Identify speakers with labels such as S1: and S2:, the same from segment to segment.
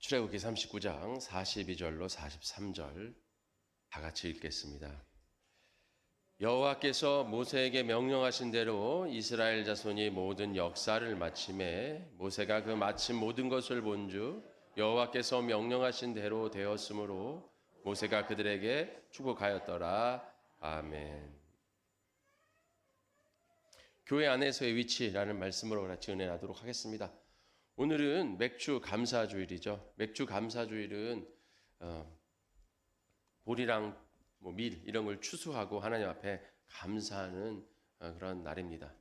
S1: 출애굽기 39장 42절로 43절 다 같이 읽겠습니다. 여호와께서 모세에게 명령하신 대로 이스라엘 자손이 모든 역사를 마침에 모세가 그 마친 모든 것을 본즉 여호와께서 명령하신 대로 되었으므로 모세가 그들에게 축복하였더라. 아멘. 교회 안에서의 위치라는 말씀으로 같이 은혜 나도록 하겠습니다. 오늘은 맥주 감사주일이죠. 맥주 감사주일은 보리랑 밀 이런 걸 추수하고 하나님 앞에 감사하는 그런 날입니다.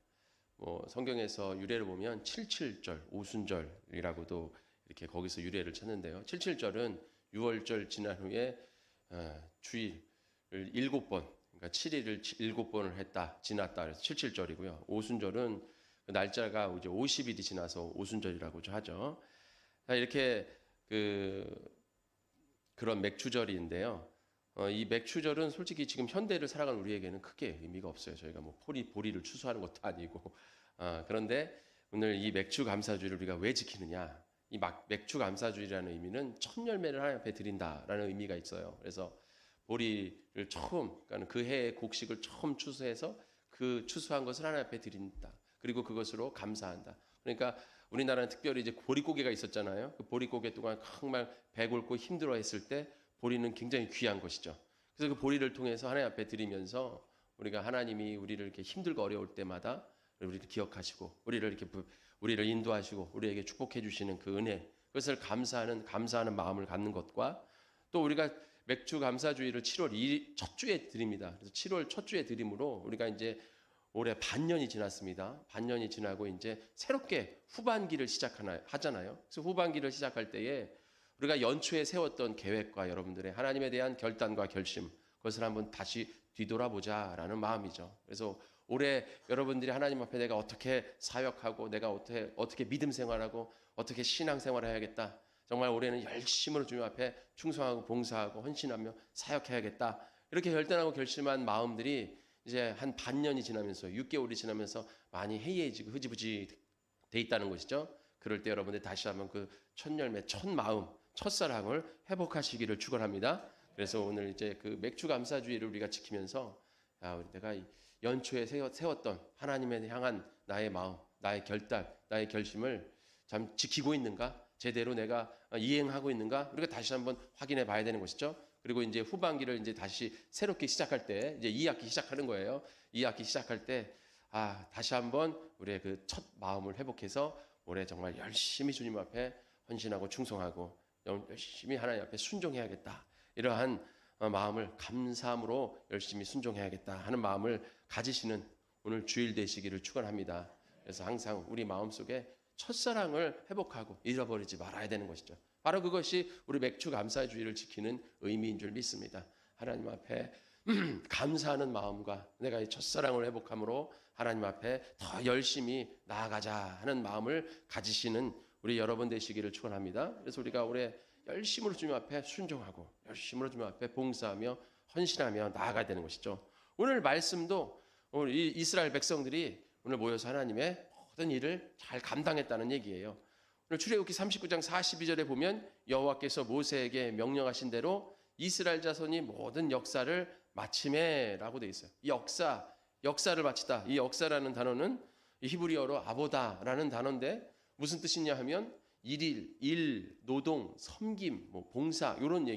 S1: 성경에서 유래를 보면 77절, 오순절이라고도 이렇게 거기서 유래를 찾는데요. 77절은 6월절 지난 후에 주일을 7번, 그러니까 7일을 7번을 했다, 지났다. 그래서 77절이고요. 오순절은 그 날짜가 이제 50일이 지나서 오순절이라고 하죠. 이렇게 그런 맥주절인데요. 이 맥주절은 솔직히 지금 현대를 살아가는 우리에게는 크게 의미가 없어요. 저희가 보리를 추수하는 것도 아니고. 그런데 오늘 이 맥주 감사주일을 우리가 왜 지키느냐? 이 맥주 감사주일이라는 의미는 첫 열매를 하나님 앞에 드린다라는 의미가 있어요. 그래서 보리를 처음, 그러니까 그 해의 곡식을 처음 추수해서 그 추수한 것을 하나님 앞에 드린다. 그리고 그것으로 감사한다. 그러니까 우리나라는 특별히 이제 보릿고개가 있었잖아요. 그 보릿고개 동안 정말 배골고 힘들어했을 때 보리는 굉장히 귀한 것이죠. 그래서 그 보리를 통해서 하나님 앞에 드리면서 우리가 하나님이 우리를 이렇게 힘들고 어려울 때마다 우리를 기억하시고 우리를 인도하시고 우리에게 축복해 주시는 그 은혜, 그것을 감사하는 마음을 갖는 것과 또 우리가 맥주 감사주의를 7월 2일 첫 주에 드립니다. 그래서 7월 첫 주에 드림으로 우리가 이제 올해 반년이 지났습니다. 반년이 지나고 이제 새롭게 후반기를 하잖아요. 그래서 후반기를 시작할 때에 우리가 연초에 세웠던 계획과 여러분들의 하나님에 대한 결단과 결심, 그것을 한번 다시 뒤돌아보자라는 마음이죠. 그래서 올해 여러분들이 하나님 앞에 내가 어떻게 사역하고 내가 어떻게 믿음 생활하고 어떻게 신앙 생활을 해야겠다. 정말 올해는 열심으로 주님 앞에 충성하고 봉사하고 헌신하며 사역해야겠다. 이렇게 결단하고 결심한 마음들이 이제 한 반년이 지나면서 6개월이 지나면서 많이 해이해지고 흐지부지 돼 있다는 것이죠. 그럴 때 여러분들 다시 한번 그 첫 열매, 첫 마음, 첫사랑을 회복하시기를 축원합니다. 그래서 오늘 이제 그 맥주 감사주의를 우리가 지키면서 내가 연초에 세웠던 하나님에 향한 나의 마음, 나의 결단, 나의 결심을 참 지키고 있는가? 제대로 내가 이행하고 있는가? 우리가 다시 한번 확인해 봐야 되는 것이죠. 그리고 이제 후반기를 이제 다시 새롭게 시작할 때, 이제 2학기 시작하는 거예요. 2학기 시작할 때, 다시 한번 우리의 그 첫 마음을 회복해서 올해 정말 열심히 주님 앞에 헌신하고 충성하고 열심히 하나님 앞에 순종해야겠다. 이러한 마음을 감사함으로 열심히 순종해야겠다 하는 마음을 가지시는 오늘 주일 되시기를 축원합니다. 그래서 항상 우리 마음속에 첫사랑을 회복하고 잃어버리지 말아야 되는 것이죠. 바로 그것이 우리 맥주 감사주의를 지키는 의미인 줄 믿습니다. 하나님 앞에 감사하는 마음과 내가 이 첫사랑을 회복함으로 하나님 앞에 더 열심히 나아가자 하는 마음을 가지시는 우리 여러분 되시기를 축원합니다. 그래서 우리가 올해 열심으로 주님 앞에 순종하고 열심으로 주님 앞에 봉사하며 헌신하며 나아가야 되는 것이죠. 오늘 말씀도 오늘 이 이스라엘 백성들이 오늘 모여서 하나님의 모든 일을 잘 감당했다는 얘기예요. 오늘 출애굽기 39장 42절에 보면 여호와께서 모세에게 명령하신 대로 이스라엘 자손이 모든 역사를 마침에라고 되어 있어요. 이 역사를 마치다. 이 역사라는 단어는 히브리어로 아보다라는 단어인데 무슨 뜻이냐 하면 일, 노동, 섬김, 봉사 이런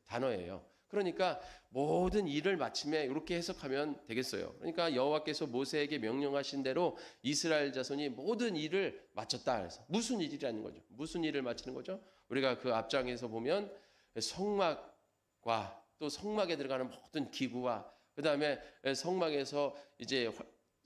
S1: 단어예요. 그러니까 모든 일을 마침에 이렇게 해석하면 되겠어요. 그러니까 여호와께서 모세에게 명령하신 대로 이스라엘 자손이 모든 일을 마쳤다. 그래서 무슨 일이라는 거죠? 무슨 일을 마치는 거죠? 우리가 그 앞장에서 보면 성막과 또 성막에 들어가는 모든 기구와 그 다음에 성막에서 이제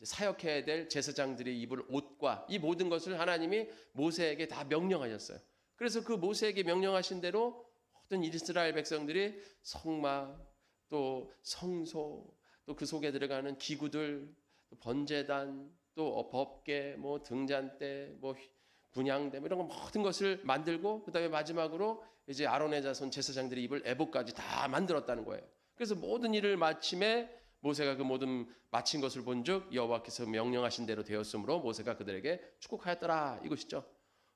S1: 사역해야 될 제사장들이 입을 옷과 이 모든 것을 하나님이 모세에게 다 명령하셨어요. 그래서 그 모세에게 명령하신 대로 모든 이스라엘 백성들이 성막, 또 성소, 또 그 속에 들어가는 기구들, 또 번제단, 또 법궤, 등잔대, 분향대 이런 거 모든 것을 만들고 그다음에 마지막으로 이제 아론의 자손 제사장들이 입을 에봇까지 다 만들었다는 거예요. 그래서 모든 일을 마침에 모세가 그 모든 마친 것을 본즉 여호와께서 명령하신 대로 되었으므로 모세가 그들에게 축복하였더라 이것이죠.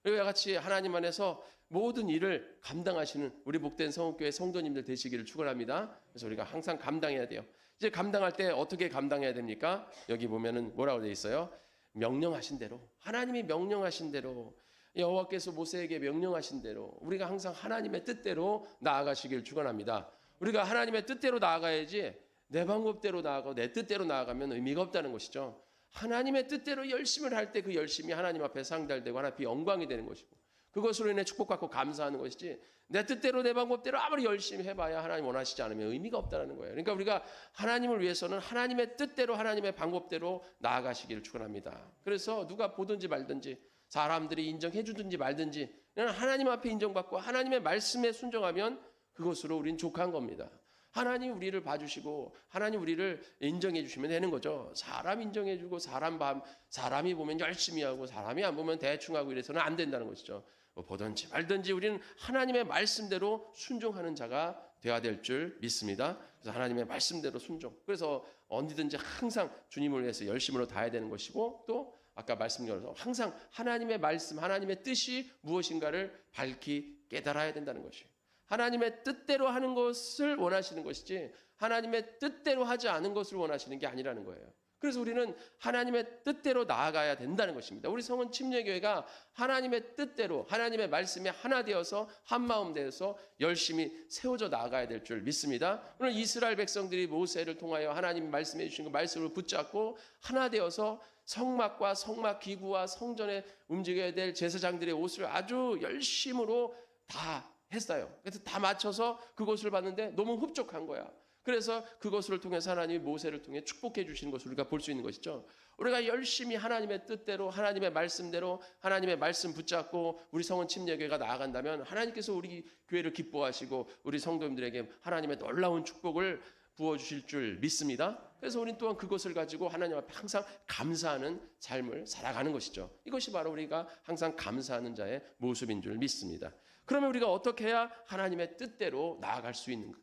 S1: 이와 같이 하나님 안에서 모든 일을 감당하시는 우리 복된 성읍교회 성도님들 되시기를 축원합니다. 그래서 우리가 항상 감당해야 돼요. 이제 감당할 때 어떻게 감당해야 됩니까? 여기 보면은 뭐라고 되어 있어요? 명령하신 대로, 하나님이 명령하신 대로, 여호와께서 모세에게 명령하신 대로 우리가 항상 하나님의 뜻대로 나아가시길 축원합니다. 우리가 하나님의 뜻대로 나아가야지 내 방법대로 나아가고 내 뜻대로 나아가면 의미가 없다는 것이죠. 하나님의 뜻대로 열심을 할 때 그 열심이 하나님 앞에 상달되고 하나님 앞에 영광이 되는 것이고, 그것으로 인해 축복받고 감사하는 것이지 내 뜻대로 내 방법대로 아무리 열심히 해봐야 하나님 원하시지 않으면 의미가 없다는 거예요. 그러니까 우리가 하나님을 위해서는 하나님의 뜻대로 하나님의 방법대로 나아가시기를 축원합니다. 그래서 누가 보든지 말든지 사람들이 인정해 주든지 말든지 그냥 하나님 앞에 인정받고 하나님의 말씀에 순종하면 그것으로 우리는 족한 겁니다. 하나님 우리를 봐주시고 하나님 우리를 인정해 주시면 되는 거죠. 사람 인정해 주고 사람이 보면 열심히 하고 사람이 안 보면 대충 하고 이래서는 안 된다는 것이죠. 보든지 말든지 우리는 하나님의 말씀대로 순종하는 자가 되어야 될 줄 믿습니다. 그래서 하나님의 말씀대로 순종. 그래서 언제든지 항상 주님을 위해서 열심으로 다해야 되는 것이고, 또 아까 말씀드린 항상 하나님의 말씀, 하나님의 뜻이 무엇인가를 밝히 깨달아야 된다는 것이에요. 하나님의 뜻대로 하는 것을 원하시는 것이지 하나님의 뜻대로 하지 않은 것을 원하시는 게 아니라는 거예요. 그래서 우리는 하나님의 뜻대로 나아가야 된다는 것입니다. 우리 성은 침례교회가 하나님의 뜻대로 하나님의 말씀에 하나 되어서 한마음 되어서 열심히 세워져 나아가야 될 줄 믿습니다. 오늘 이스라엘 백성들이 모세를 통하여 하나님이 말씀해 주신 그 말씀을 붙잡고 하나 되어서 성막과 성막 기구와 성전에 움직여야 될 제사장들의 옷을 아주 열심으로 다 했어요. 그래서 다 맞춰서 그것을 봤는데 너무 흡족한 거야. 그래서 그것을 통해서 하나님이 모세를 통해 축복해 주시는 것을 우리가 볼 수 있는 것이죠. 우리가 열심히 하나님의 뜻대로 하나님의 말씀대로 하나님의 말씀 붙잡고 우리 성원 침례교회가 나아간다면 하나님께서 우리 교회를 기뻐하시고 우리 성도님들에게 하나님의 놀라운 축복을 부어주실 줄 믿습니다. 그래서 우리는 또한 그것을 가지고 하나님 앞에 항상 감사하는 삶을 살아가는 것이죠. 이것이 바로 우리가 항상 감사하는 자의 모습인 줄 믿습니다. 그러면 우리가 어떻게 해야 하나님의 뜻대로 나아갈 수 있는가?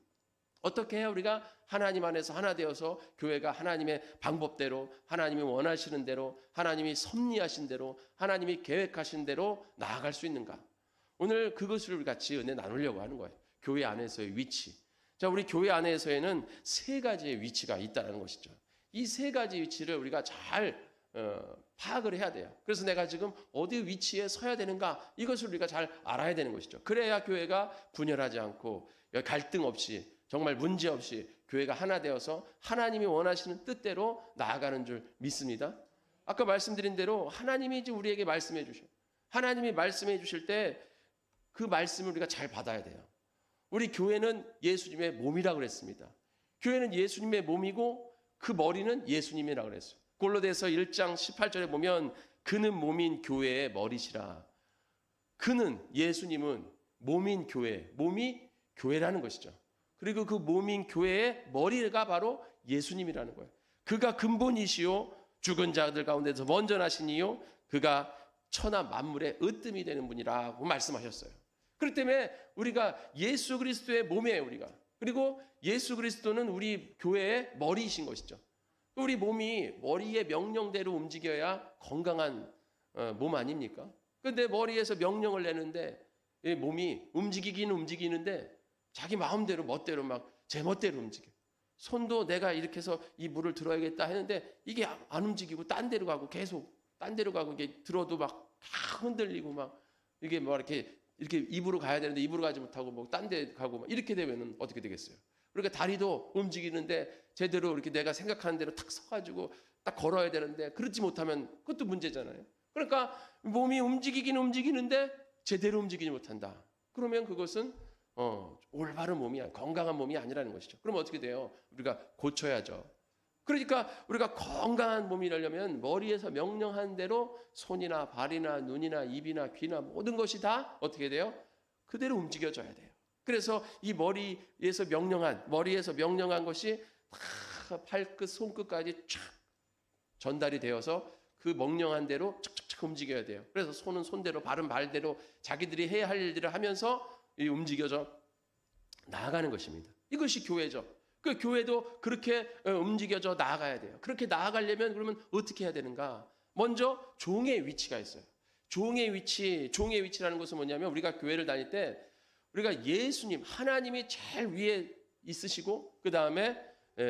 S1: 어떻게 해야 우리가 하나님 안에서 하나 되어서 교회가 하나님의 방법대로 하나님이 원하시는 대로 하나님이 섭리하신 대로 하나님이 계획하신 대로 나아갈 수 있는가? 오늘 그것을 우리 같이 은혜 나누려고 하는 거예요. 교회 안에서의 위치. 자, 우리 교회 안에서에는 세 가지의 위치가 있다는 것이죠. 이 세 가지 위치를 우리가 잘 파악을 해야 돼요. 그래서 내가 지금 어디 위치에 서야 되는가, 이것을 우리가 잘 알아야 되는 것이죠. 그래야 교회가 분열하지 않고 갈등 없이 정말 문제 없이 교회가 하나 되어서 하나님이 원하시는 뜻대로 나아가는 줄 믿습니다. 아까 말씀드린 대로 하나님이 이제 우리에게 말씀해 주셔요. 하나님이 말씀해 주실 때 그 말씀을 우리가 잘 받아야 돼요. 우리 교회는 예수님의 몸이라고 그랬습니다. 교회는 예수님의 몸이고 그 머리는 예수님이라고 그랬어요. 골로새서 1장 18절에 보면 그는 몸인 교회의 머리시라. 그는, 예수님은 몸인 교회, 몸이 교회라는 것이죠. 그리고 그 몸인 교회의 머리가 바로 예수님이라는 거예요. 그가 근본이시요 죽은 자들 가운데서 먼저 나시니요 그가 천하 만물의 으뜸이 되는 분이라고 말씀하셨어요. 그렇기 때문에 우리가 예수 그리스도의 몸이에요, 우리가. 그리고 예수 그리스도는 우리 교회의 머리이신 것이죠. 우리 몸이 머리의 명령대로 움직여야 건강한 몸 아닙니까? 그런데 머리에서 명령을 내는데 몸이 움직이긴 움직이는데 자기 마음대로 멋대로 막 제 멋대로 움직여. 손도 내가 이렇게 해서 이 물을 들어야겠다 했는데 이게 안 움직이고 딴 데로 가고 계속 딴 데로 가고 이게 들어도 막 흔들리고 막 이게 뭐 이렇게 입으로 가야 되는데 입으로 가지 못하고 뭐 딴 데 가고 막 이렇게 되면은 어떻게 되겠어요? 그러니까 다리도 움직이는데 제대로 이렇게 내가 생각하는 대로 탁 서가지고 딱 걸어야 되는데 그렇지 못하면 그것도 문제잖아요. 그러니까 몸이 움직이긴 움직이는데 제대로 움직이지 못한다. 그러면 그것은 올바른 몸이 건강한 몸이 아니라는 것이죠. 그럼 어떻게 돼요? 우리가 고쳐야죠. 그러니까 우리가 건강한 몸이 되려면 머리에서 명령한 대로 손이나 발이나 눈이나 입이나 귀나 모든 것이 다 어떻게 돼요? 그대로 움직여져야 돼요. 그래서 이 머리에서 명령한 것이 다 발끝 손끝까지 쫙 전달이 되어서 그 명령한 대로 착착착 움직여야 돼요. 그래서 손은 손대로 발은 발대로 자기들이 해야 할 일들을 하면서 움직여져 나아가는 것입니다. 이것이 교회죠. 그 교회도 그렇게 움직여져 나아가야 돼요. 그렇게 나아가려면 그러면 어떻게 해야 되는가? 먼저 종의 위치가 있어요. 종의 위치라는 것은 뭐냐면 우리가 교회를 다닐 때 우리가 예수님, 하나님이 제일 위에 있으시고 그 다음에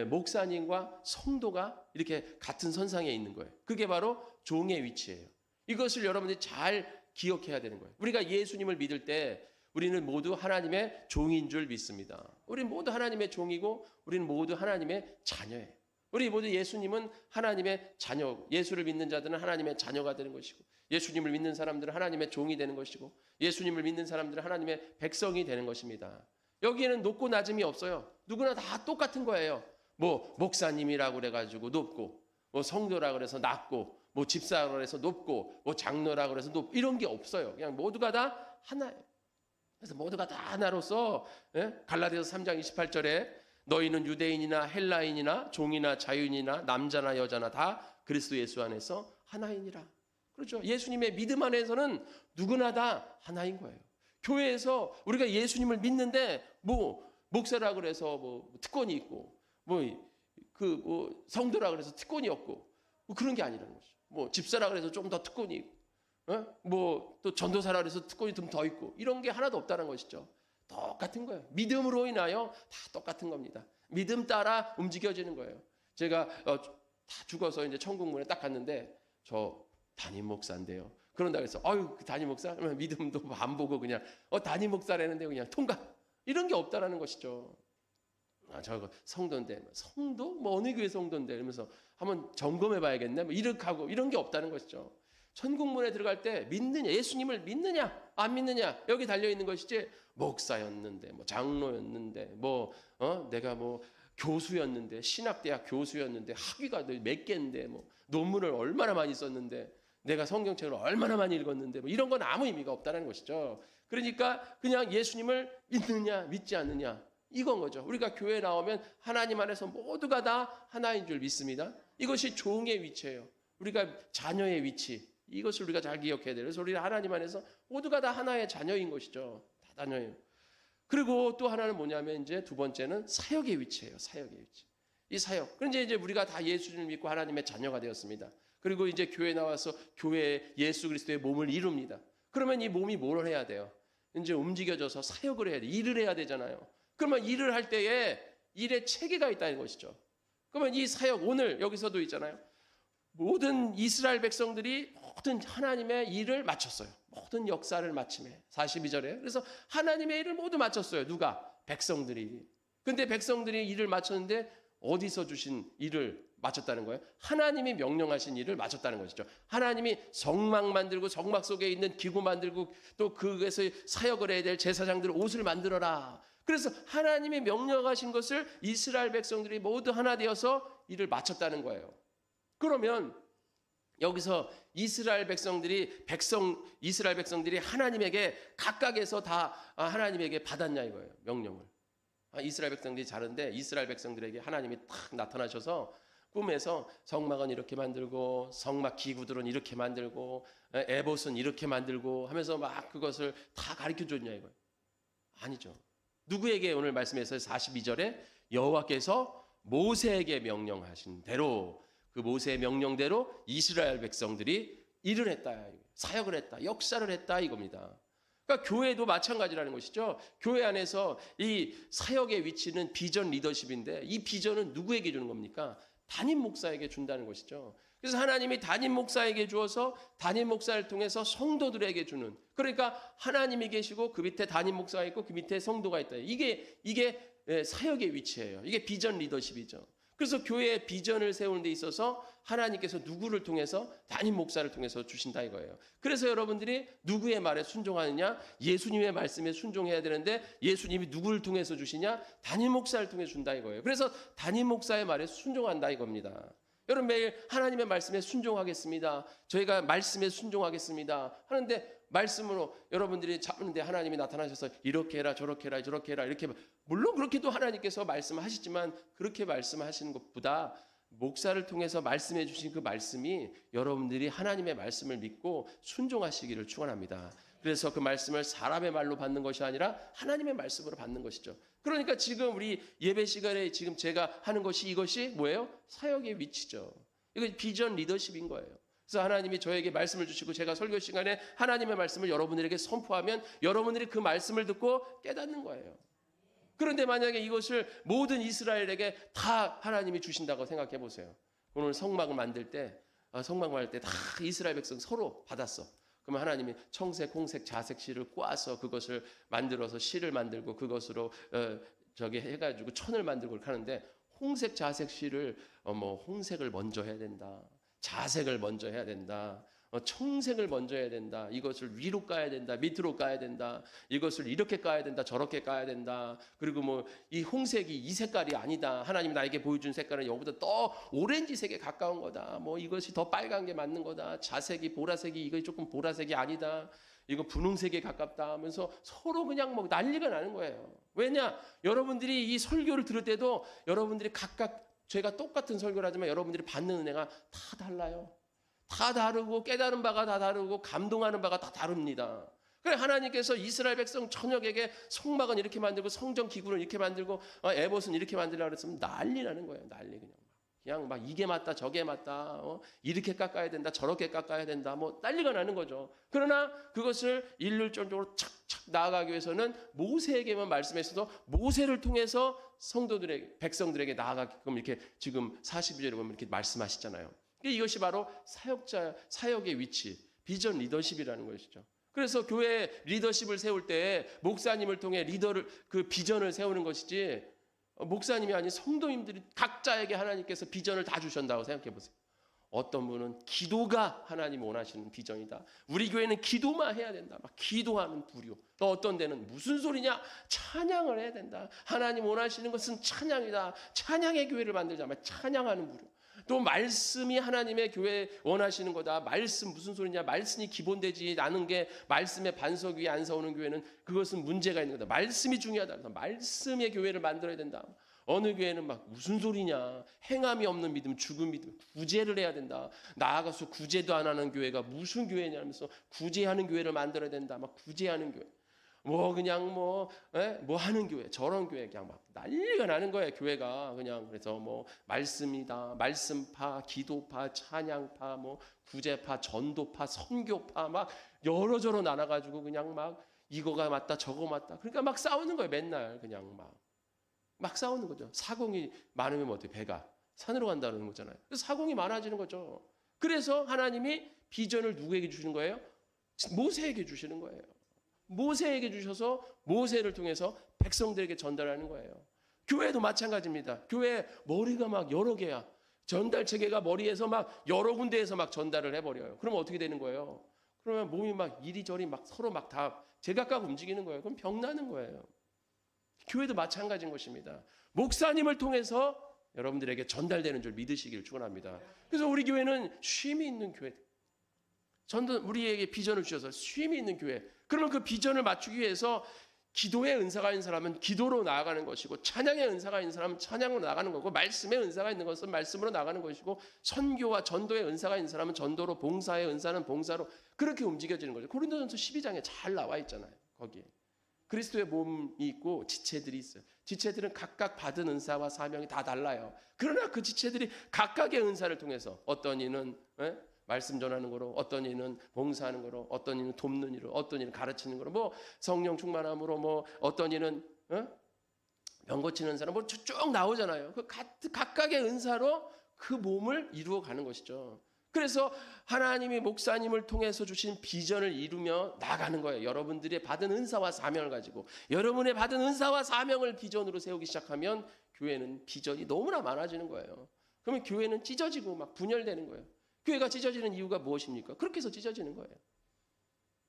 S1: 목사님과 성도가 이렇게 같은 선상에 있는 거예요. 그게 바로 종의 위치예요. 이것을 여러분들이 잘 기억해야 되는 거예요. 우리가 예수님을 믿을 때 우리는 모두 하나님의 종인 줄 믿습니다. 우리는 모두 하나님의 종이고 우리는 모두 하나님의 자녀예요. 우리 모두 예수님은 하나님의 자녀, 예수를 믿는 자들은 하나님의 자녀가 되는 것이고 예수님을 믿는 사람들은 하나님의 종이 되는 것이고 예수님을 믿는 사람들은 하나님의 백성이 되는 것입니다. 여기에는 높고 낮음이 없어요. 누구나 다 똑같은 거예요. 뭐 목사님이라고 그래가지고 높고 뭐 성도라고 그래서 낮고 뭐 집사라고 그래서 높고 뭐 장로라고 그래서 높고 이런 게 없어요. 그냥 모두가 다 하나예요. 그래서 모두가 다 하나로서 갈라디아서 3장 28절에 너희는 유대인이나 헬라인이나 종이나 자유인이나 남자나 여자나 다 그리스도 예수 안에서 하나이니라. 그렇죠. 예수님의 믿음 안에서는 누구나 다 하나인 거예요. 교회에서 우리가 예수님을 믿는데 뭐 목사라 그래서 뭐 특권이 있고 뭐 성도라 그래서 특권이 없고 뭐 그런 게 아니라는 거죠. 뭐 집사라 그래서 좀 더 특권이 있고 뭐 또 전도사라 그래서 특권이 좀 더 있고 이런 게 하나도 없다는 것이죠. 똑같은 거예요. 믿음으로 인하여 다 똑같은 겁니다. 믿음 따라 움직여지는 거예요. 제가 다 죽어서 이제 천국문에 딱 갔는데 저 담임 목사인데요. 그런다 그래서 그 담임 목사? 믿음도 안 보고 그냥 담임 목사라는데 그냥 통과. 이런 게 없다라는 것이죠. 저 성도인데 성도? 뭐 어느 교회 성도인데 이러면서 한번 점검해 봐야겠네. 뭐 이렇게 하고 이런 게 없다는 것이죠. 천국문에 들어갈 때 믿느냐, 예수님을 믿느냐, 안 믿느냐 여기 달려 있는 것이지 목사였는데, 뭐 장로였는데, 내가 뭐 교수였는데, 신학대학 교수였는데, 학위가 몇 개인데, 뭐 논문을 얼마나 많이 썼는데, 내가 성경책을 얼마나 많이 읽었는데, 뭐 이런 건 아무 의미가 없다는 것이죠. 그러니까 그냥 예수님을 믿느냐, 믿지 않느냐 이건 거죠. 우리가 교회에 나오면 하나님 안에서 모두가 다 하나인 줄 믿습니다. 이것이 종의 위치예요. 우리가 자녀의 위치. 이것을 우리가 잘 기억해야 돼요. 그래서 우리가 하나님 안에서 모두가 다 하나의 자녀인 것이죠. 다 자녀예요. 그리고 또 하나는 뭐냐면 이제 두 번째는 사역의 위치예요. 사역의 위치. 이 사역. 그런데 이제 우리가 다 예수를 믿고 하나님의 자녀가 되었습니다. 그리고 이제 교회 나와서 교회에 예수 그리스도의 몸을 이룹니다. 그러면 이 몸이 뭘 해야 돼요? 이제 움직여져서 사역을 해야 돼. 일을 해야 되잖아요. 그러면 일을 할 때에 일에 체계가 있다는 것이죠. 그러면 이 사역 오늘 여기서도 있잖아요. 모든 이스라엘 백성들이 모든 하나님의 일을 마쳤어요. 모든 역사를 마침에 42절에. 그래서 하나님의 일을 모두 마쳤어요. 누가? 백성들이. 근데 백성들이 일을 마쳤는데 어디서 주신 일을 마쳤다는 거예요? 하나님이 명령하신 일을 마쳤다는 것이죠. 하나님이 성막 만들고 성막 속에 있는 기구 만들고 또 그것을 사역을 해야 될 제사장들 옷을 만들어라. 그래서 하나님이 명령하신 것을 이스라엘 백성들이 모두 하나 되어서 일을 마쳤다는 거예요. 그러면 여기서 이스라엘 백성들이 하나님에게 각각에서 다 하나님에게 받았냐 이거예요. 명령을. 이스라엘 백성들이 자른데 이스라엘 백성들에게 하나님이 탁 나타나셔서 꿈에서 성막은 이렇게 만들고 성막 기구들은 이렇게 만들고 에봇은 이렇게 만들고 하면서 막 그것을 다 가르쳐 줬냐 이거예요. 아니죠. 누구에게 오늘 말씀에서 42절에 여호와께서 모세에게 명령하신 대로 그 모세의 명령대로 이스라엘 백성들이 일을 했다. 사역을 했다. 역사를 했다 이겁니다. 그러니까 교회도 마찬가지라는 것이죠. 교회 안에서 이 사역의 위치는 비전 리더십인데 이 비전은 누구에게 주는 겁니까? 담임 목사에게 준다는 것이죠. 그래서 하나님이 담임 목사에게 주어서 담임 목사를 통해서 성도들에게 주는. 그러니까 하나님이 계시고 그 밑에 담임 목사가 있고 그 밑에 성도가 있다. 이게 사역의 위치예요. 이게 비전 리더십이죠. 그래서 교회의 비전을 세우는 데 있어서 하나님께서 누구를 통해서 담임 목사를 통해서 주신다 이거예요. 그래서 여러분들이 누구의 말에 순종하느냐? 예수님의 말씀에 순종해야 되는데 예수님이 누구를 통해서 주시냐? 담임 목사를 통해 준다 이거예요. 그래서 담임 목사의 말에 순종한다 이겁니다. 여러분 매일 하나님의 말씀에 순종하겠습니다. 저희가 말씀에 순종하겠습니다. 하는데 말씀으로 여러분들이 잡는데 하나님이 나타나셔서 이렇게 해라 저렇게 해라 저렇게 해라 이렇게 물론 그렇게도 하나님께서 말씀하시지만 그렇게 말씀하시는 것보다 목사를 통해서 말씀해 주신 그 말씀이 여러분들이 하나님의 말씀을 믿고 순종하시기를 축원합니다. 그래서 그 말씀을 사람의 말로 받는 것이 아니라 하나님의 말씀으로 받는 것이죠. 그러니까 지금 우리 예배 시간에 지금 제가 하는 것이 이것이 뭐예요? 사역의 위치죠. 이거 비전 리더십인 거예요. 그래서 하나님이 저에게 말씀을 주시고 제가 설교 시간에 하나님의 말씀을 여러분들에게 선포하면 여러분들이 그 말씀을 듣고 깨닫는 거예요. 그런데 만약에 이것을 모든 이스라엘에게 다 하나님이 주신다고 생각해 보세요. 오늘 성막을 만들 때 다 이스라엘 백성 서로 받았어. 그러면 하나님이 청색, 홍색, 자색 실을 꽈서 그것을 만들어서 실을 만들고 그것으로 해가지고 천을 만들고 그렇게 하는데 홍색, 자색 실을 홍색을 먼저 해야 된다. 자색을 먼저 해야 된다. 청색을 먼저 해야 된다. 이것을 위로 까야 된다. 밑으로 까야 된다. 이것을 이렇게 까야 된다. 저렇게 까야 된다. 그리고 이 홍색이 이 색깔이 아니다. 하나님이 나에게 보여준 색깔은 여기보다 더 오렌지색에 가까운 거다. 이것이 더 빨간 게 맞는 거다. 자색이 보라색이 이거 조금 보라색이 아니다. 이거 분홍색에 가깝다 하면서 서로 그냥 난리가 나는 거예요. 왜냐? 여러분들이 이 설교를 들을 때도 여러분들이 각각 제가 똑같은 설교를 하지만 여러분들이 받는 은혜가 다 달라요. 다 다르고 깨달은 바가 다 다르고 감동하는 바가 다 다릅니다. 그래 하나님께서 이스라엘 백성 천역에게 성막은 이렇게 만들고 성전 기구는 이렇게 만들고 에봇은 이렇게 만들려고 그랬으면 난리 나는 거예요. 난리 그냥 막 이게 맞다 저게 맞다 이렇게 깎아야 된다 저렇게 깎아야 된다 난리가 나는 거죠. 그러나 그것을 일률적으로 착착 나아가기 위해서는 모세에게만 말씀했어도 모세를 통해서 성도들에게 백성들에게 나아가게끔 이렇게 지금 42절에 보면 이렇게 말씀하시잖아요. 이것이 바로 사역의 위치, 비전 리더십이라는 것이죠. 그래서 교회 리더십을 세울 때 목사님을 통해 그 비전을 세우는 것이지 목사님이 아닌 성도님들이 각자에게 하나님께서 비전을 다 주셨다고 생각해 보세요. 어떤 분은 기도가 하나님 원하시는 비전이다. 우리 교회는 기도만 해야 된다. 막 기도하는 부류. 또 어떤 데는 무슨 소리냐? 찬양을 해야 된다. 하나님 원하시는 것은 찬양이다. 찬양의 교회를 만들자. 찬양하는 부류. 또 말씀이 하나님의 교회 원하시는 거다. 말씀 무슨 소리냐? 말씀이 기본되지 않은 게 말씀의 반석 위에 안 서오는 교회는 그것은 문제가 있는 거다. 말씀이 중요하다. 말씀의 교회를 만들어야 된다. 어느 교회는 무슨 소리냐? 행함이 없는 믿음, 죽은 믿음, 구제를 해야 된다. 나아가서 구제도 안 하는 교회가 무슨 교회냐면서 구제하는 교회를 만들어야 된다. 구제하는 교회. 하는 교회, 저런 교회 그냥 난리가 나는 거예요. 교회가 그냥 그래서 말씀이다, 말씀파, 기도파, 찬양파, 구제파, 전도파, 선교파 여러저러 나눠가지고 그냥 이거가 맞다, 저거 맞다. 그러니까 싸우는 거예요. 맨날 그냥 막 싸우는 거죠. 사공이 많으면 어때? 배가 산으로 간다는 거잖아요. 그래서 사공이 많아지는 거죠. 그래서 하나님이 비전을 누구에게 주시는 거예요? 모세에게 주시는 거예요. 모세에게 주셔서 모세를 통해서 백성들에게 전달하는 거예요. 교회도 마찬가지입니다. 교회 머리가 여러 개야. 전달 체계가 머리에서 여러 군데에서 전달을 해버려요. 그러면 어떻게 되는 거예요? 그러면 몸이 이리저리 서로 다 제각각 움직이는 거예요. 그럼 병 나는 거예요. 교회도 마찬가지인 것입니다. 목사님을 통해서 여러분들에게 전달되는 줄 믿으시기를 축원합니다. 그래서 우리 교회는 쉼이 있는 교회. 우리에게 비전을 주셔서 쉼이 있는 교회. 그러면 그 비전을 맞추기 위해서 기도의 은사가 있는 사람은 기도로 나아가는 것이고 찬양의 은사가 있는 사람은 찬양으로 나아가는 거고 말씀의 은사가 있는 것은 말씀으로 나아가는 것이고 선교와 전도의 은사가 있는 사람은 전도로 봉사의 은사는 봉사로 그렇게 움직여지는 거죠. 고린도전서 12장에 잘 나와 있잖아요. 거기에. 그리스도의 몸이 있고 지체들이 있어요. 지체들은 각각 받은 은사와 사명이 다 달라요. 그러나 그 지체들이 각각의 은사를 통해서 어떤 이는 말씀 전하는 거로, 어떤 이는 봉사하는 거로, 어떤 이는 돕는 일로, 어떤 이는 가르치는 거로, 성령 충만함으로, 어떤 이는 병 고치는 사람, 쭉 나오잖아요. 그 각각의 은사로 그 몸을 이루어 가는 것이죠. 그래서 하나님이 목사님을 통해서 주신 비전을 이루며 나가는 거예요. 여러분들이 받은 은사와 사명을 가지고 여러분의 받은 은사와 사명을 비전으로 세우기 시작하면 교회는 비전이 너무나 많아지는 거예요. 그러면 교회는 찢어지고 분열되는 거예요. 교회가 찢어지는 이유가 무엇입니까? 그렇게 해서 찢어지는 거예요.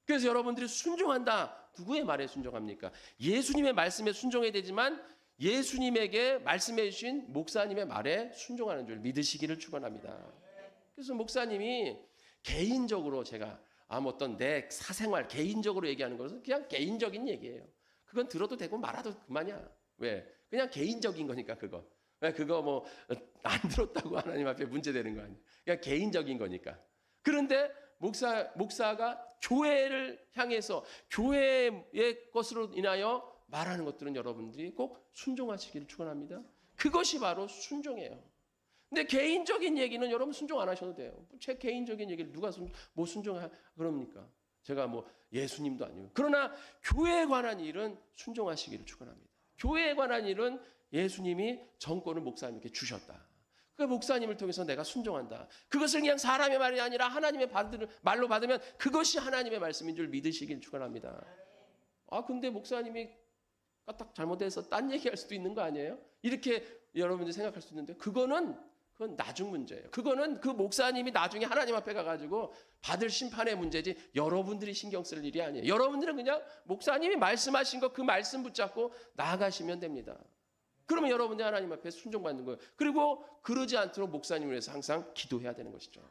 S1: 그래서 여러분들이 순종한다. 누구의 말에 순종합니까? 예수님의 말씀에 순종해야 되지만 예수님에게 말씀해 주신 목사님의 말에 순종하는 줄 믿으시기를 축원합니다. 그래서 목사님이 개인적으로 제가 어떤 내 사생활 개인적으로 얘기하는 것은 그냥 개인적인 얘기예요. 그건 들어도 되고 말아도 그만이야. 왜? 그냥 개인적인 거니까 그거. 그거 안 들었다고 하나님 앞에 문제되는 거 아니에요. 그냥 개인적인 거니까. 그런데 목사가 교회를 향해서 교회의 것으로 인하여 말하는 것들은 여러분들이 꼭 순종하시기를 축원합니다. 그것이 바로 순종이에요. 근데 개인적인 얘기는 여러분 순종 안 하셔도 돼요. 제 개인적인 얘기를 누가 뭐 순종하 그럽니까? 제가 뭐 예수님도 아니고. 그러나 교회에 관한 일은 순종하시기를 축원합니다. 교회에 관한 일은 예수님이 정권을 목사님께 주셨다. 그 목사님을 통해서 내가 순종한다. 그것을 그냥 사람의 말이 아니라 하나님의 말로 받으면 그것이 하나님의 말씀인 줄 믿으시길 축원합니다. 아 근데 목사님이 까딱 잘못해서 딴 얘기할 수도 있는 거 아니에요? 이렇게 여러분들이 생각할 수 있는데 그건 나중 문제예요. 그거는 그 목사님이 나중에 하나님 앞에 가가지고 받을 심판의 문제지 여러분들이 신경 쓸 일이 아니에요. 여러분들은 그냥 목사님이 말씀하신 거 그 말씀 붙잡고 나아가시면 됩니다. 그러면 여러분들이 하나님 앞에 순종받는 거예요. 그리고 그러지 않도록 목사님을 위해서 항상 기도해야 되는 것이죠.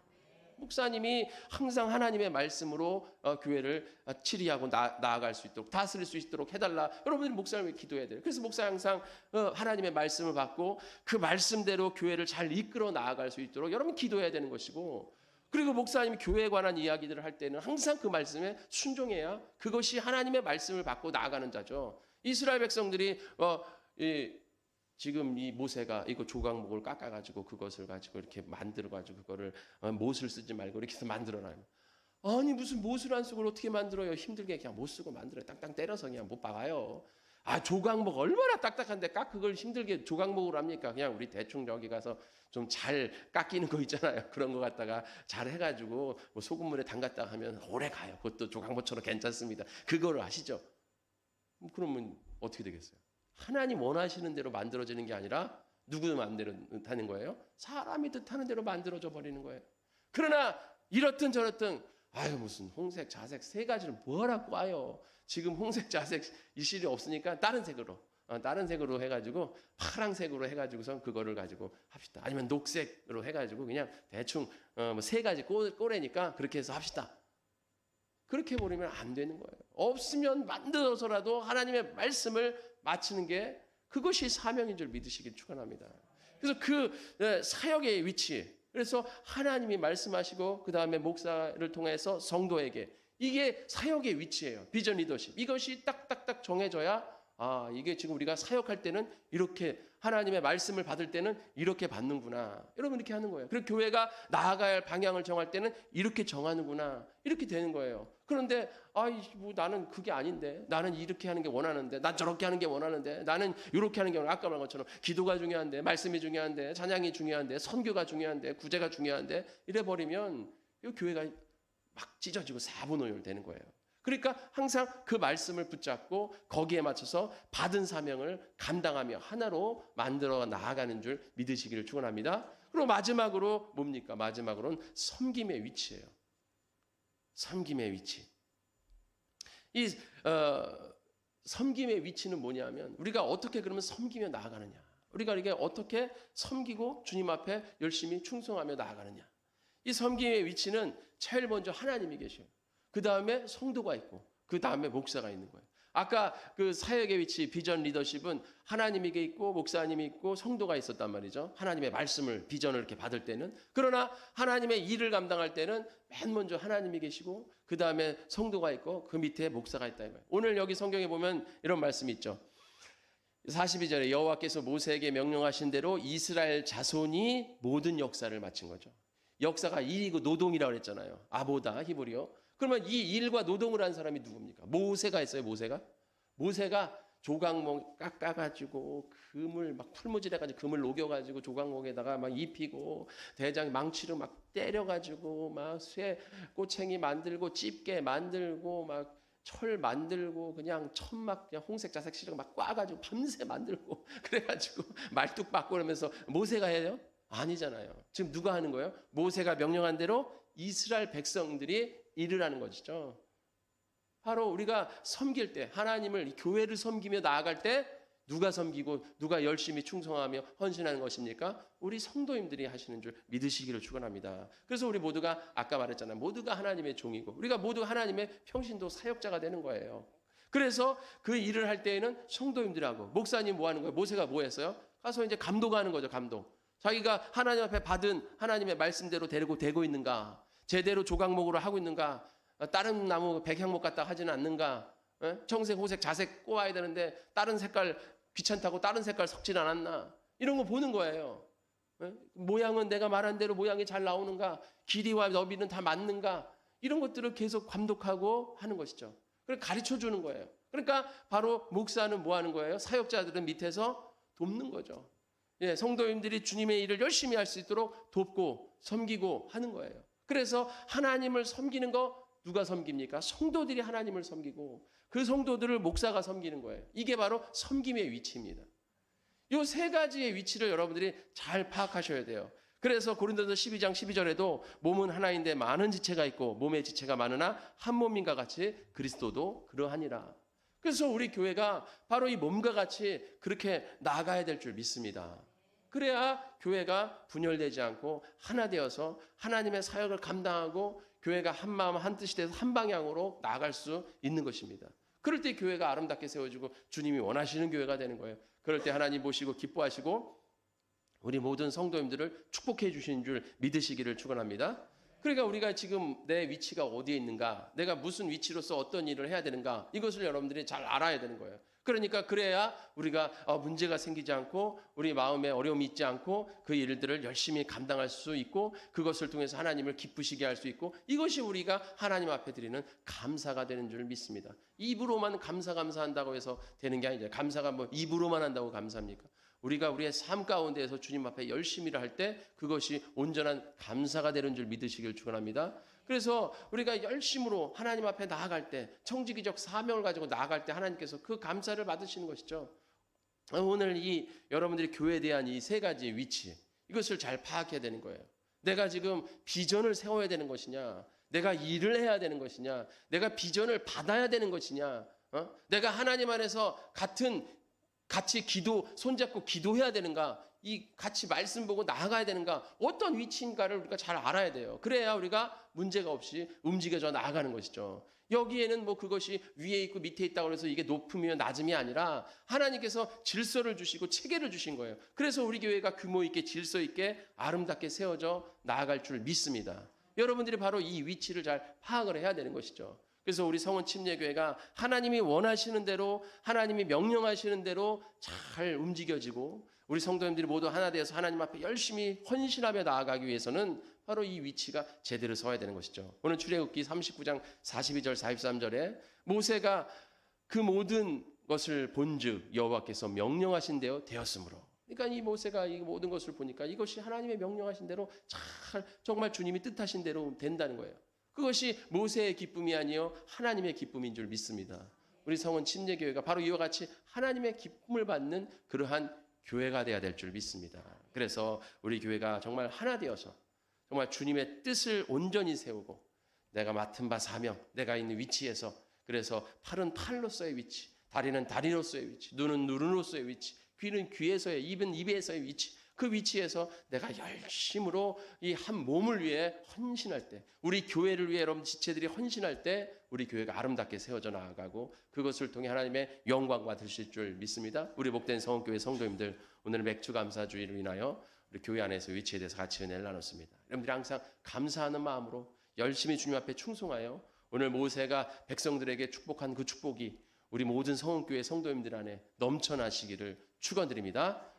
S1: 목사님이 항상 하나님의 말씀으로 교회를 치리하고 나아갈 수 있도록 다스릴 수 있도록 해달라. 여러분들이 목사님을 기도해야 돼요. 그래서 목사 항상 하나님의 말씀을 받고 그 말씀대로 교회를 잘 이끌어 나아갈 수 있도록 여러분 기도해야 되는 것이고, 그리고 목사님이 교회에 관한 이야기들을 할 때는 항상 그 말씀에 순종해야 그것이 하나님의 말씀을 받고 나아가는 자죠. 이스라엘 백성들이 지금 이 모세가 이거 조각목을 깎아가지고 그것을 가지고 이렇게 만들어가지고 그거를 못을 쓰지 말고 이렇게 해서 만들어놔요. 아니 무슨 못을 안 쓰고 어떻게 만들어요? 힘들게 그냥 못 쓰고 만들어요. 땅땅 때려서 그냥 못 박아요. 아 조각목 얼마나 딱딱한데 그걸 힘들게 조각목으로 합니까? 그냥 우리 대충 저기 가서 좀 잘 깎이는 거 있잖아요. 그런 거 갖다가 잘 해가지고 뭐 소금물에 담갔다 하면 오래 가요. 그것도 조각목처럼 괜찮습니다. 그거를 아시죠? 그러면 어떻게 되겠어요? 하나님 원하시는 대로 만들어지는 게 아니라 누구 마음대로 하는 거예요? 사람이 뜻하는 대로 만들어져 버리는 거예요. 그러나 이렇든 저렇든 아유 무슨 홍색, 자색 세 가지를 뭐라고 와요. 지금 홍색, 자색 일실이 없으니까 다른 색으로 해가지고 파랑색으로 해가지고선 그거를 가지고 합시다. 아니면 녹색으로 해가지고 그냥 대충 세 가지 꼬래니까 그렇게 해서 합시다. 그렇게 버리면 안 되는 거예요. 없으면 만들어서라도 하나님의 말씀을 마치는 게 그것이 사명인 줄 믿으시길 축원합니다. 그래서 그 사역의 위치, 그래서 하나님이 말씀하시고 그 다음에 목사를 통해서 성도에게 이게 사역의 위치예요. 비전 리더십. 이것이 딱딱딱 정해져야 이게 지금 우리가 사역할 때는 이렇게 하나님의 말씀을 받을 때는 이렇게 받는구나. 여러분 이렇게 하는 거예요. 그리고 교회가 나아가야 할 방향을 정할 때는 이렇게 정하는구나. 이렇게 되는 거예요. 그런데 뭐 나는 그게 아닌데, 나는 이렇게 하는 게 원하는데, 난 저렇게 하는 게 원하는데, 나는 이렇게 하는 게 아까 말한 것처럼 기도가 중요한데, 말씀이 중요한데, 찬양이 중요한데, 선교가 중요한데, 구제가 중요한데 이래 버리면 이 교회가 막 찢어지고 사분오열 되는 거예요. 그러니까 항상 그 말씀을 붙잡고 거기에 맞춰서 받은 사명을 감당하며 하나로 만들어 나아가는 줄 믿으시기를 축원합니다. 그리고 마지막으로 뭡니까? 마지막으로는 섬김의 위치예요. 섬김의 위치. 이 섬김의 위치는 뭐냐면 우리가 어떻게 그러면 섬기며 나아가느냐. 우리가 이게 어떻게 섬기고 주님 앞에 열심히 충성하며 나아가느냐. 이 섬김의 위치는 제일 먼저 하나님이 계셔요. 그 다음에 성도가 있고 그 다음에 목사가 있는 거예요. 아까 그 사역의 위치 비전 리더십은 하나님에게 있고 목사님이 있고 성도가 있었단 말이죠. 하나님의 말씀을 비전을 이렇게 받을 때는. 그러나 하나님의 일을 감당할 때는 맨 먼저 하나님이 계시고 그 다음에 성도가 있고 그 밑에 목사가 있다 이거예요. 오늘 여기 성경에 보면 이런 말씀이 있죠. 42절에 여호와께서 모세에게 명령하신 대로 이스라엘 자손이 모든 역사를 마친 거죠. 역사가 일이고 노동이라고 했잖아요. 아보다 히브리어. 그러면 이 일과 노동을 한 사람이 누굽니까? 모세가 있어요. 모세가 조각목 깎아가지고 금을 막 풀무질해가지고 금을 녹여가지고 조각목에다가 막 입히고 대장 망치로 막 때려가지고 막 쇠 꼬챙이 만들고 집게 만들고 막 철 만들고 그냥 천막 그냥 홍색 자색 실을 막 꽈가지고 밤새 만들고 그래가지고 말뚝 박고 그러면서 모세가 해요? 아니잖아요. 지금 누가 하는 거예요? 모세가 명령한 대로 이스라엘 백성들이 일을 하는 것이죠. 바로 우리가 섬길 때 하나님을 교회를 섬기며 나아갈 때 누가 섬기고 누가 열심히 충성하며 헌신하는 것입니까? 우리 성도님들이 하시는 줄 믿으시기를 축원합니다. 그래서 우리 모두가 아까 말했잖아요. 모두가 하나님의 종이고 우리가 모두 하나님의 평신도 사역자가 되는 거예요. 그래서 그 일을 할 때에는 성도님들하고 목사님 뭐 하는 거예요? 모세가 뭐 했어요? 가서 이제 감독하는 거죠. 감독. 자기가 하나님 앞에 받은 하나님의 말씀대로 데리고 되고 있는가? 제대로 조각목으로 하고 있는가? 다른 나무 백향목 갖다 하지는 않는가? 청색, 호색, 자색 꼬아야 되는데 다른 색깔 귀찮다고 다른 색깔 섞진 않았나? 이런 거 보는 거예요. 모양은 내가 말한 대로 모양이 잘 나오는가? 길이와 너비는 다 맞는가? 이런 것들을 계속 감독하고 하는 것이죠. 그걸 가르쳐 주는 거예요. 그러니까 바로 목사는 뭐 하는 거예요? 사역자들은 밑에서 돕는 거죠. 예, 성도님들이 주님의 일을 열심히 할 수 있도록 돕고 섬기고 하는 거예요. 그래서 하나님을 섬기는 거 누가 섬깁니까? 성도들이 하나님을 섬기고 그 성도들을 목사가 섬기는 거예요. 이게 바로 섬김의 위치입니다. 이 세 가지의 위치를 여러분들이 잘 파악하셔야 돼요. 그래서 고린도서 12장 12절에도 몸은 하나인데 많은 지체가 있고 몸의 지체가 많으나 한 몸인가 같이 그리스도도 그러하니라. 그래서 우리 교회가 바로 이 몸과 같이 그렇게 나아가야 될 줄 믿습니다. 그래야 교회가 분열되지 않고 하나 되어서 하나님의 사역을 감당하고 교회가 한 마음 한 뜻이 돼서 한 방향으로 나아갈 수 있는 것입니다. 그럴 때 교회가 아름답게 세워지고 주님이 원하시는 교회가 되는 거예요. 그럴 때 하나님 보시고 기뻐하시고 우리 모든 성도님들을 축복해 주시는 줄 믿으시기를 축원합니다. 그러니까 우리가 지금 내 위치가 어디에 있는가, 내가 무슨 위치로서 어떤 일을 해야 되는가, 이것을 여러분들이 잘 알아야 되는 거예요. 그러니까 그래야 우리가 문제가 생기지 않고 우리 마음에 어려움이 있지 않고 그 일들을 열심히 감당할 수 있고 그것을 통해서 하나님을 기쁘시게 할 수 있고 이것이 우리가 하나님 앞에 드리는 감사가 되는 줄 믿습니다. 입으로만 감사한다고 해서 되는 게 아니죠. 감사가 뭐 입으로만 한다고 감사합니까? 우리가 우리의 삶 가운데에서 주님 앞에 열심히 할 때 그것이 온전한 감사가 되는 줄 믿으시길 축원합니다. 그래서 우리가 열심으로 하나님 앞에 나아갈 때 청지기적 사명을 가지고 나아갈 때 하나님께서 그 감사를 받으시는 것이죠. 오늘 이 여러분들이 교회에 대한 이 세 가지의 위치 이것을 잘 파악해야 되는 거예요. 내가 지금 비전을 세워야 되는 것이냐, 내가 일을 해야 되는 것이냐, 내가 비전을 받아야 되는 것이냐, 내가 하나님 안에서 같이 손잡고 기도해야 되는가, 이 같이 말씀 보고 나아가야 되는가, 어떤 위치인가를 우리가 잘 알아야 돼요. 그래야 우리가 문제가 없이 움직여져 나아가는 것이죠. 여기에는 뭐 그것이 위에 있고 밑에 있다고 해서 이게 높음이며 낮음이 아니라 하나님께서 질서를 주시고 체계를 주신 거예요. 그래서 우리 교회가 규모 있게 질서 있게 아름답게 세워져 나아갈 줄 믿습니다. 여러분들이 바로 이 위치를 잘 파악을 해야 되는 것이죠. 그래서 우리 성원 침례교회가 하나님이 원하시는 대로 하나님이 명령하시는 대로 잘 움직여지고 우리 성도님들이 모두 하나 되어서 하나님 앞에 열심히 헌신하며 나아가기 위해서는 바로 이 위치가 제대로 서야 되는 것이죠. 오늘 출애굽기 39장 42절 43절에 모세가 그 모든 것을 본즉 여호와께서 명령하신 대로 되었으므로, 그러니까 이 모세가 이 모든 것을 보니까 이것이 하나님의 명령하신 대로 잘 정말 주님이 뜻하신 대로 된다는 거예요. 그것이 모세의 기쁨이 아니요 하나님의 기쁨인 줄 믿습니다. 우리 성원 침례교회가 바로 이와 같이 하나님의 기쁨을 받는 그러한 교회가 되어야 될 줄 믿습니다. 그래서 우리 교회가 정말 하나 되어서 정말 주님의 뜻을 온전히 세우고 내가 맡은 바 사명, 내가 있는 위치에서, 그래서 팔은 팔로서의 위치, 다리는 다리로서의 위치, 눈은 눈으로서의 위치, 귀는 귀에서의, 입은 입에서의 위치, 그 위치에서 내가 열심으로 이 한 몸을 위해 헌신할 때, 우리 교회를 위해 여러분 지체들이 헌신할 때 우리 교회가 아름답게 세워져 나아가고 그것을 통해 하나님의 영광 받으실 줄 믿습니다. 우리 복된 성원교회 성도님들, 오늘 맥주 감사주의로 인하여 우리 교회 안에서 위치에 대해서 같이 은혜를 나눴습니다. 여러분들이 항상 감사하는 마음으로 열심히 주님 앞에 충성하여 오늘 모세가 백성들에게 축복한 그 축복이 우리 모든 성원교회 성도님들 안에 넘쳐나시기를 축원드립니다.